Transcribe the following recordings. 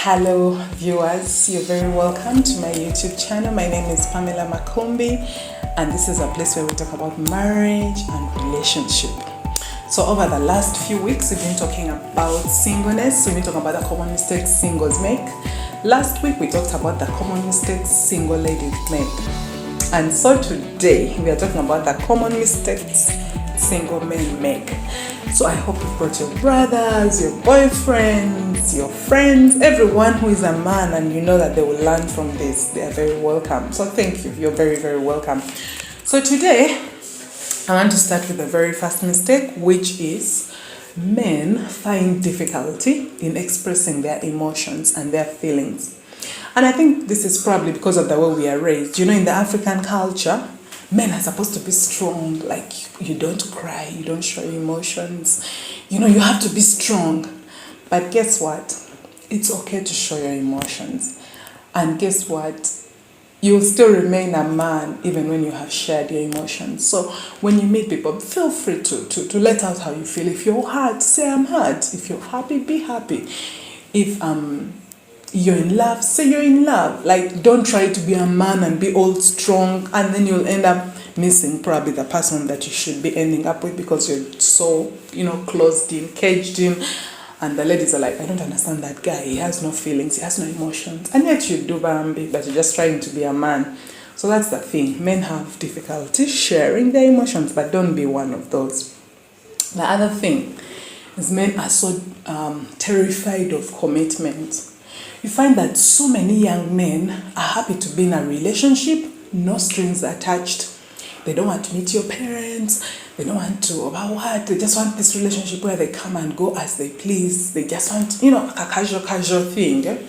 Hello viewers, you're very welcome to my YouTube channel. My name is Pamela Makumbi and this is a place where we talk about marriage and relationship. So over the last few weeks we've been talking about singleness. We've been talking about the common mistakes singles make. Last week we talked about the common mistakes single ladies make. And so today we are talking about the common mistakes single men make. So I hope you brought your brothers, your boyfriends, your friends, everyone who is a man and you know that they will learn from this. They are very welcome. So thank you. You're very, very welcome. So today I want to start with the very first mistake, which is men find difficulty in expressing their emotions and their feelings. And I think this is probably because of the way we are raised. You know, in the African culture, men are supposed to be strong, like you don't cry, you don't show emotions. You know, you have to be strong. But guess what? It's okay to show your emotions. And guess what? You'll still remain a man even when you have shared your emotions. So when you meet people, feel free to let out how you feel. If you're hurt, say I'm hurt. If you're happy, be happy. If you're in love, say you're in love. Like, don't try to be a man and be all strong and then you'll end up missing probably the person that you should be ending up with because you're so, closed in, caged in. And the ladies are like, I don't understand that guy. He has no feelings, he has no emotions. And yet you do Bambi, but you're just trying to be a man. So that's the thing. Men have difficulty sharing their emotions, but don't be one of those. The other thing is men are so terrified of commitment. You find that so many young men are happy to be in a relationship, no strings attached. They don't want to meet your parents. They don't want to, about what? They just want this relationship where they come and go as they please. They just want, a casual thing. Eh?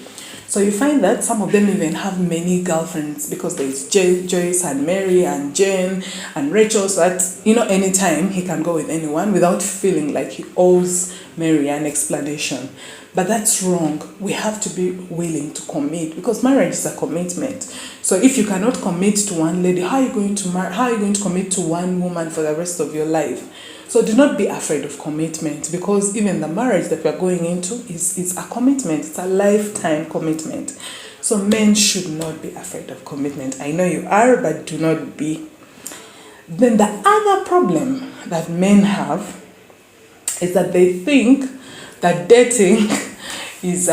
So you find that some of them even have many girlfriends because there's Joyce and Mary and Jane and Rachel. So that, anytime he can go with anyone without feeling like he owes Mary an explanation. But that's wrong. We have to be willing to commit because marriage is a commitment. So if you cannot commit to one lady, how are you going to commit to one woman for the rest of your life? So do not be afraid of commitment because even the marriage that we are going into is a commitment. It's a lifetime commitment. So men should not be afraid of commitment. I know you are, but do not be. Then the other problem that men have is that they think that dating is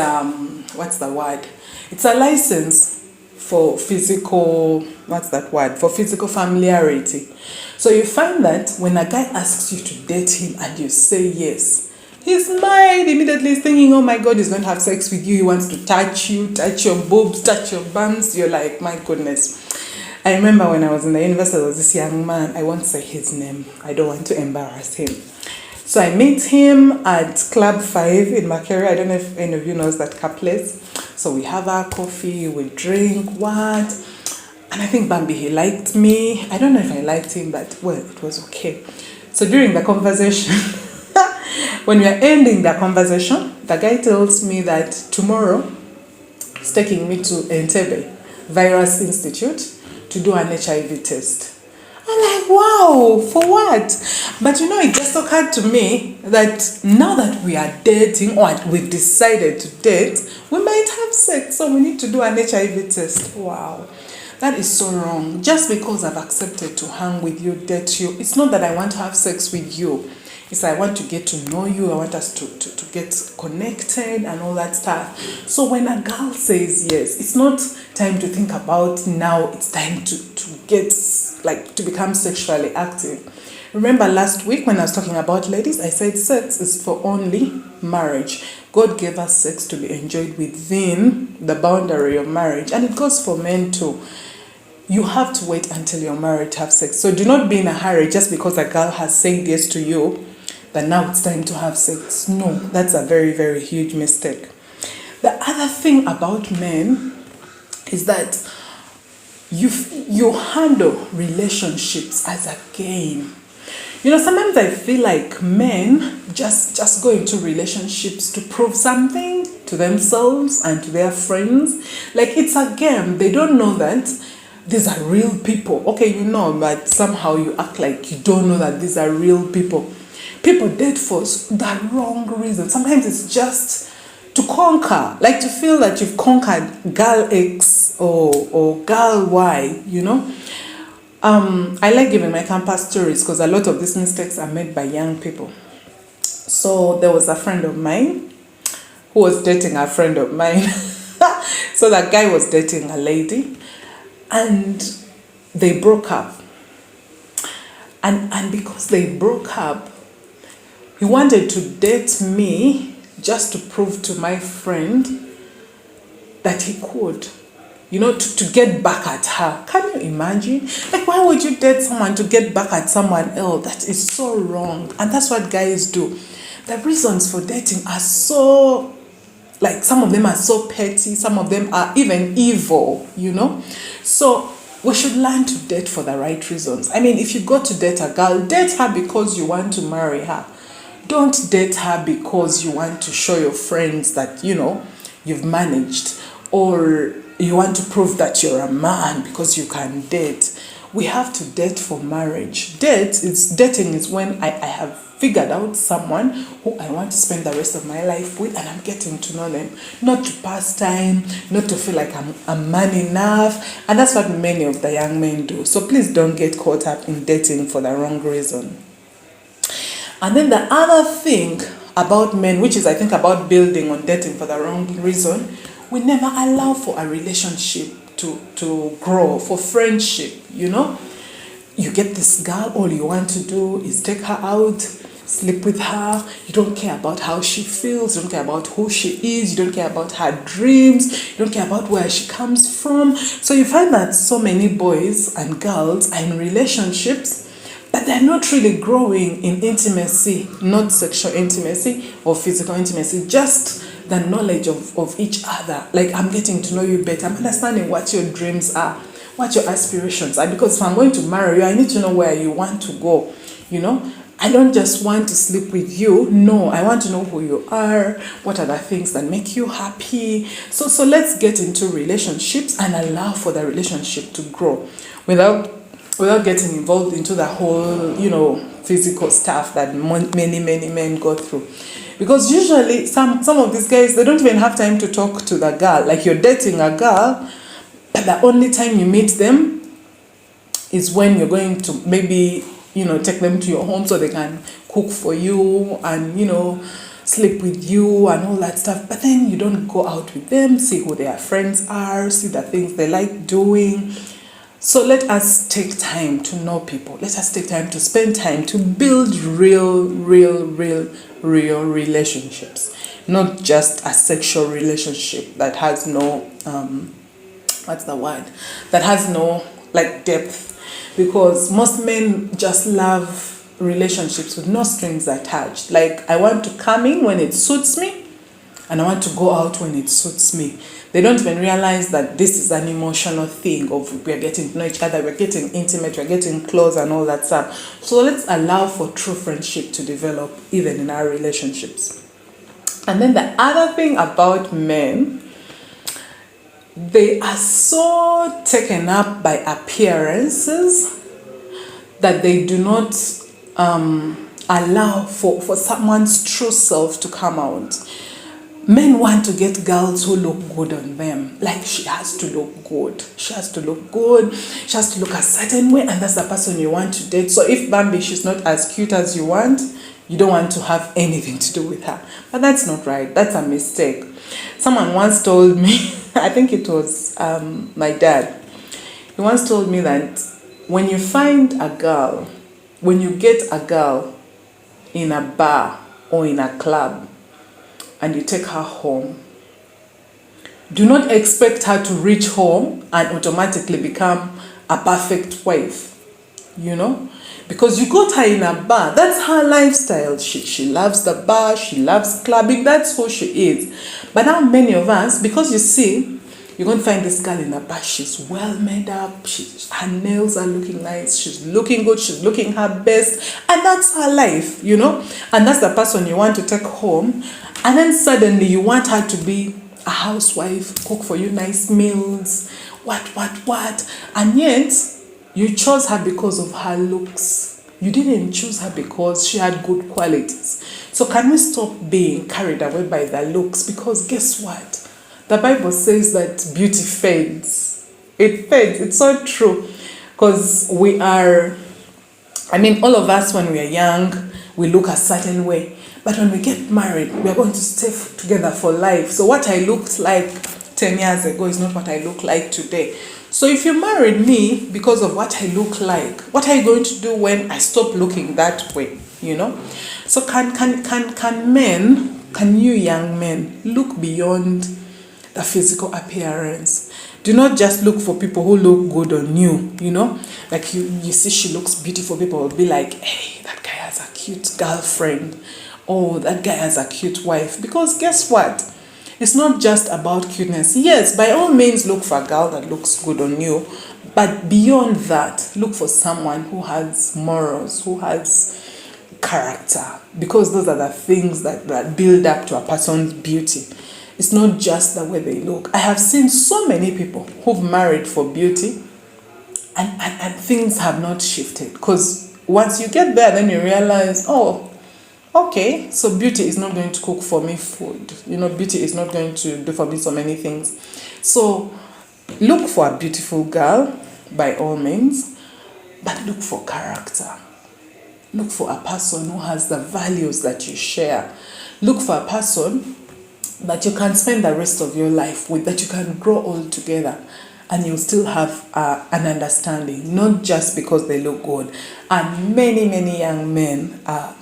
what's the word? It's a license for physical, for physical familiarity. So you find that when a guy asks you to date him and you say yes, his mind immediately is thinking, oh my God, he's going to have sex with you. He wants to touch you, touch your boobs, touch your buns. You're like, my goodness. I remember when I was in the university, there was this young man. I won't say his name. I don't want to embarrass him. So I meet him at Club 5 in Makerere. I don't know if any of you knows that place. So we have our coffee, we drink, what? And I think Bambi, he liked me. I don't know if I liked him, but well, it was okay. So during the conversation, when we are ending the conversation, the guy tells me that tomorrow he's taking me to Entebbe Virus Institute to do an HIV test. I'm like, wow, for what? But it just occurred to me that now that we are dating or we've decided to date, we might have sex, so we need to do an HIV test. Wow, that is so wrong. Just because I've accepted to hang with you, date you, it's not that I want to have sex with you. It's I want to get to know you. I want us to get connected and all that stuff. So when a girl says yes, it's not time to think about now. It's time to get, to become sexually active. Remember last week when I was talking about ladies, I said sex is for only marriage. God gave us sex to be enjoyed within the boundary of marriage. And it goes for men too. You have to wait until you're married to have sex. So do not be in a hurry just because a girl has said yes to you, that now it's time to have sex. No, that's a very, very huge mistake. The other thing about men is that you handle relationships as a game. Sometimes I feel like men just go into relationships to prove something to themselves and to their friends. Like it's a game. They don't know that these are real people. Okay, but somehow you act like you don't know that these are real people. People date for the wrong reason. Sometimes it's just to conquer, like to feel that you've conquered girl X or girl Y, you know. I like giving my campus stories because a lot of these mistakes are made by young people. So there was a friend of mine who was dating a friend of mine. So that guy was dating a lady and they broke up. And because they broke up, he wanted to date me just to prove to my friend that he could, you know, to get back at her. Can you imagine? Like, why would you date someone to get back at someone else? That is so wrong. And that's what guys do. The reasons for dating are so, like, some of them are so petty, some of them are even evil, you know. So we should learn to date for the right reasons. I mean, if you go to date a girl, date her because you want to marry her. Don't date her because you want to show your friends that, you know, you've managed, or you want to prove that you're a man because you can date. We have to date for marriage. Dating is when I have figured out someone who I want to spend the rest of my life with, and I'm getting to know them, not to pass time, not to feel like I'm man enough. And that's what many of the young men do. So please don't get caught up in dating for the wrong reason. And then the other thing about men, which is I think about building on dating for the wrong reason, we never allow for a relationship to grow, for friendship, you know. You get this girl, all you want to do is take her out, sleep with her. You don't care about how she feels, you don't care about who she is, you don't care about her dreams, you don't care about where she comes from. So you find that so many boys and girls are in relationships, but they're not really growing in intimacy, not sexual intimacy or physical intimacy, just the knowledge of each other. Like, I'm getting to know you better, I'm understanding what your dreams are, what your aspirations are, because if I'm going to marry you, I need to know where you want to go, you know. I don't just want to sleep with you. No, I want to know who you are, what are the things that make you happy. So let's get into relationships and allow for the relationship to grow without getting involved into the whole, you know, physical stuff that many men go through. Because usually some of these guys, they don't even have time to talk to the girl. Like, you're dating a girl, but the only time you meet them is when you're going to maybe, you know, take them to your home so they can cook for you and, you know, sleep with you and all that stuff. But then you don't go out with them, see who their friends are, see the things they like doing. So let us take time to know people. Let us take time to spend time to build real relationships. Not just a sexual relationship that has no, what's the word? That has no, like, depth. Because most men just love relationships with no strings attached. Like, I want to come in when it suits me, and I want to go out when it suits me. They don't even realize that this is an emotional thing of we're getting to know each other, we're getting intimate, we're getting close and all that stuff. So let's allow for true friendship to develop even in our relationships. And then the other thing about men, they are so taken up by appearances that they do not allow for someone's true self to come out. Men want to get girls who look good on them. Like, she has to look good. She has to look good. She has to look a certain way, and that's the person you want to date. So if Bambi, she's not as cute as you want, you don't want to have anything to do with her. But that's not right. That's a mistake. Someone once told me, I think it was my dad. He once told me that when you find a girl, when you get a girl in a bar or in a club, and you take her home, do not expect her to reach home and automatically become a perfect wife, you know? Because you got her in a bar, that's her lifestyle. She loves the bar, she loves clubbing, that's who she is. But now many of us, because you see, you're going to find this girl in a bar, she's well made up, her nails are looking nice, she's looking good, she's looking her best, and that's her life, you know? And that's the person you want to take home. And then suddenly you want her to be a housewife, cook for you nice meals, what. And yet, you chose her because of her looks. You didn't choose her because she had good qualities. So can we stop being carried away by the looks? Because guess what? The Bible says that beauty fades. It fades. It's so true. Because all of us when we are young, we look a certain way. But when we get married, we are going to stay together for life. So what I looked like 10 years ago is not what I look like today. So if you married me because of what I look like, what are you going to do when I stop looking that way? So can you young men look beyond the physical appearance? Do not just look for people who look good on you, Like you see she looks beautiful, people will be like, hey, that guy has a cute girlfriend. Oh, that guy has a cute wife. Because guess what? It's not just about cuteness. Yes, by all means, look for a girl that looks good on you. But beyond that, look for someone who has morals, who has character. Because those are the things that build up to a person's beauty. It's not just the way they look. I have seen so many people who've married for beauty and things have not shifted. Because once you get there, then you realize, okay, so beauty is not going to cook for me food. Beauty is not going to do for me so many things. So look for a beautiful girl, by all means, but look for character. Look for a person who has the values that you share. Look for a person that you can spend the rest of your life with, that you can grow old together, and you'll still have an understanding, not just because they look good. And many, many young men are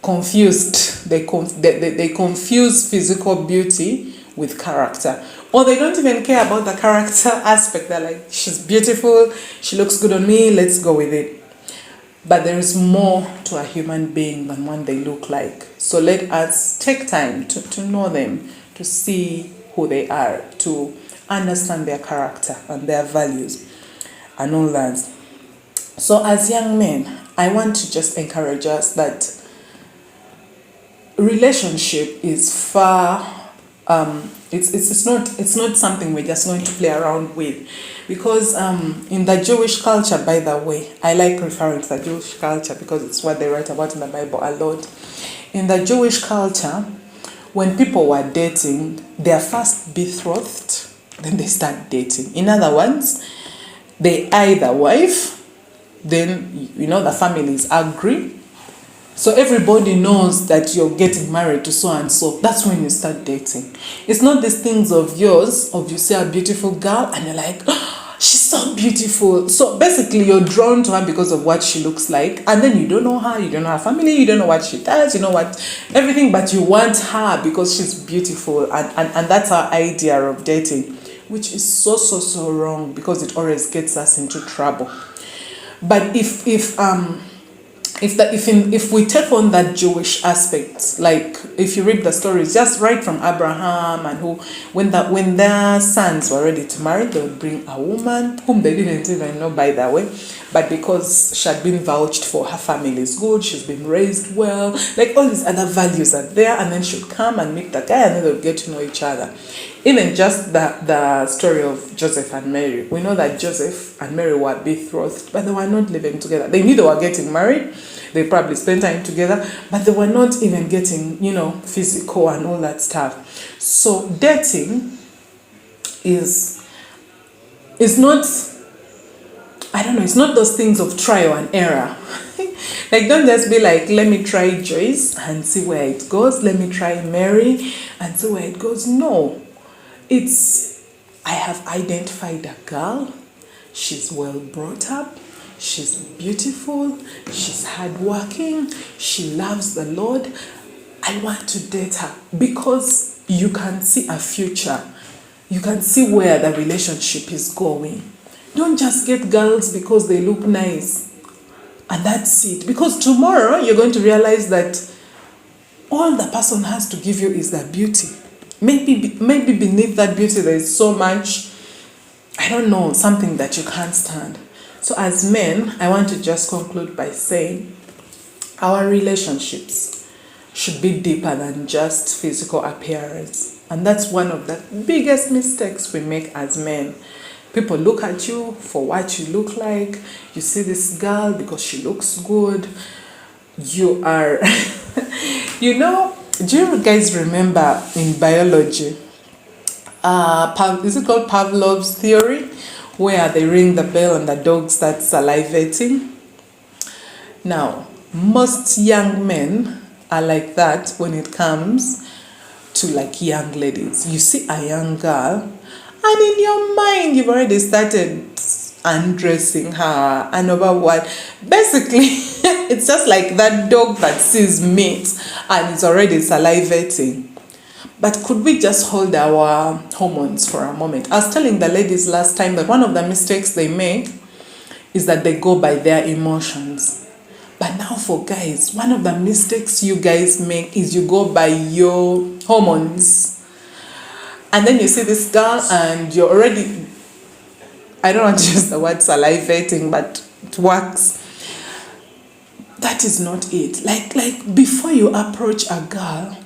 confused. They confuse physical beauty with character, or they don't even care about the character aspect. They're like, she's beautiful, she looks good on me, let's go with it. But there is more to a human being than what they look like. So let us take time to know them, to see who they are, to understand their character and their values and all that. So as young men, I want to just encourage us that relationship is far it's not something we're just going to play around with, because in the Jewish culture, by the way, I like referring to the Jewish culture because it's what they write about in the Bible a lot. In the Jewish culture, when people were dating, they are first betrothed, then they start dating. In other words, they eye the wife, then the families agree. So everybody knows that you're getting married to so and so. That's when you start dating. It's not these things of yours, of you see a beautiful girl and you're like, oh, she's so beautiful. So basically you're drawn to her because of what she looks like, and then you don't know her, you don't know her family, you don't know what she does, everything, but you want her because she's beautiful, and that's our idea of dating, which is so wrong, because it always gets us into trouble. But if we take on that Jewish aspect, like if you read the stories just right from Abraham, and when their sons were ready to marry, they would bring a woman whom they didn't even know, by the way, but because she had been vouched for, her family is good, she's been raised well, like all these other values are there, and then she'd come and meet the guy, and then they'll get to know each other. Even just the story of Joseph and Mary, we know that Joseph and Mary were betrothed, but they were not living together. They knew they were getting married. They probably spent time together, but they were not even getting, physical and all that stuff. So dating is not, it's not those things of trial and error. Like, don't just be like, let me try Joyce and see where it goes. Let me try Mary and see where it goes. No, I have identified a girl. She's well brought up. She's beautiful, she's hardworking, she loves the Lord. I want to date her, because you can see a future. You can see where the relationship is going. Don't just get girls because they look nice and that's it. Because tomorrow you're going to realize that all the person has to give you is that beauty. Maybe beneath that beauty there is so much, something that you can't stand. So as men, I want to just conclude by saying our relationships should be deeper than just physical appearance. And that's one of the biggest mistakes we make as men. People look at you for what you look like. You see this girl because she looks good. You are, do you guys remember in biology, is it called Pavlov's theory, where they ring the bell and the dog starts salivating? Now, most young men are like that when it comes to like young ladies. You see a young girl, and in your mind, you've already started undressing her and over what. Basically, it's just like that dog that sees meat and is already salivating. But could we just hold our hormones for a moment? I was telling the ladies last time that one of the mistakes they make is that they go by their emotions. But now for guys, one of the mistakes you guys make is you go by your hormones. And then you see this girl and you're already, I don't want to use the word salivating, but it works. That is not it. Like before you approach a girl,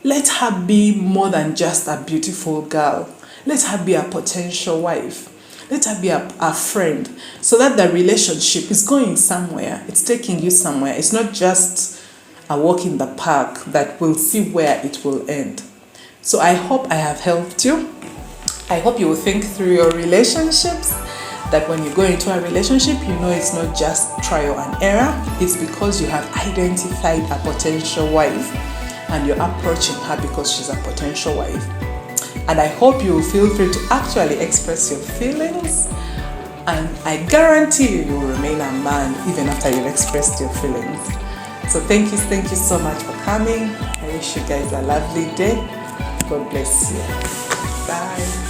let her be more than just a beautiful girl. Let her be a potential wife. Let her be a friend, so that the relationship is going somewhere. It's taking you somewhere. It's not just a walk in the park that we'll see where it will end. So I hope I have helped you. I hope you will think through your relationships, that when you go into a relationship, you know it's not just trial and error. It's because you have identified a potential wife and you're approaching her because she's a potential wife. And I hope you will feel free to actually express your feelings. And I guarantee you will remain a man even after you've expressed your feelings. So thank you so much for coming. I wish you guys a lovely day. God bless you. Bye.